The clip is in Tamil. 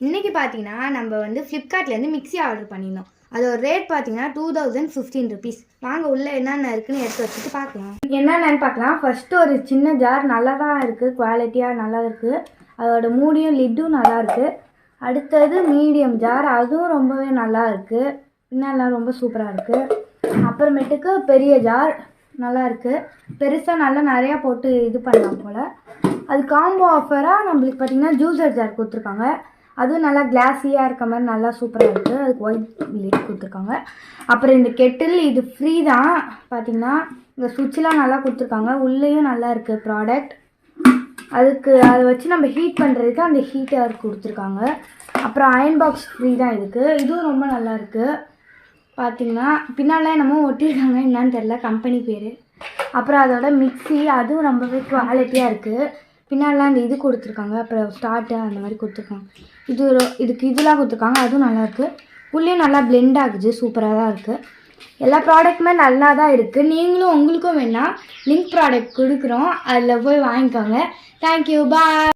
இன்றைக்கி பார்த்தீங்கன்னா நம்ம வந்து ஃப்ளிப்கார்ட்லேருந்து மிக்ஸி ஆர்டர் பண்ணியிருந்தோம். அதோட ரேட் பார்த்தீங்கன்னா 2015 ருபீஸ். வாங்க உள்ளே என்னென்ன இருக்குன்னு எடுத்து வச்சுட்டு பார்க்கலாம். என்னென்னு பார்க்கலாம். ஃபஸ்ட்டு ஒரு சின்ன ஜார் நல்லா தான் இருக்குது, குவாலிட்டியாக நல்லா இருக்குது. அதோட மூடியும் லிட்டும் நல்லா இருக்குது. அடுத்தது மீடியம் ஜார், அதுவும் ரொம்பவே நல்லா இருக்குது. பின்னெல்லாம் ரொம்ப சூப்பராக இருக்குது. அப்புறமேட்டுக்கு பெரிய ஜார் நல்லா இருக்குது. பெருசாக நல்லா நிறையா போட்டு இது பண்ணலாம் போல். அது காம்போ ஆஃபராக நம்மளுக்கு பார்த்திங்கன்னா ஜூஸர் ஜார் கொடுத்துருக்காங்க. அதுவும் நல்லா கிளாஸியாக இருக்க மாதிரி நல்லா சூப்பராக இருக்குது. அதுக்கு ஒயிட் லிட் கொடுத்துருக்காங்க. அப்புறம் இந்த கெட்டில் இது ஃப்ரீ தான். பார்த்திங்கன்னா இந்த சுவிட்செலாம் நல்லா கொடுத்துருக்காங்க. உள்ளேயும் நல்லா இருக்குது ப்ராடக்ட். அதுக்கு அதை வச்சு நம்ம ஹீட் பண்ணுறதுக்கு அந்த ஹீட்டர் கொடுத்துருக்காங்க. அப்புறம் அயன் பாக்ஸ் ஃப்ரீ தான் இதுக்கு. இதுவும் ரொம்ப நல்லா இருக்குது. பார்த்திங்கன்னா பின்னால் என்னமோ ஒட்டியிருக்காங்க, என்னான்னு தெரில, கம்பெனி பேர். அப்புறம் அதோட மிக்ஸி, அதுவும் ரொம்பவே குவாலிட்டியாக இருக்குது. பின்னாடிலாம் அந்த இது கொடுத்துருக்காங்க. அப்புறம் ஸ்டார்ட்டு அந்த மாதிரி கொடுத்துருக்காங்க. இதுக்கு இதெல்லாம் கொடுத்துருக்காங்க. அதுவும் நல்லாயிருக்கு. உள்ளேயும் நல்லா பிளெண்ட் ஆகுது, சூப்பராக தான் இருக்குது. எல்லா ப்ராடக்ட்டுமே நல்லா தான் இருக்குது. நீங்களும் உங்களுக்கும் வேணால் லிங்க் ப்ராடக்ட் கொடுக்குறோம், அதில் போய் வாங்கிக்கோங்க. தேங்க்யூ, பாய்.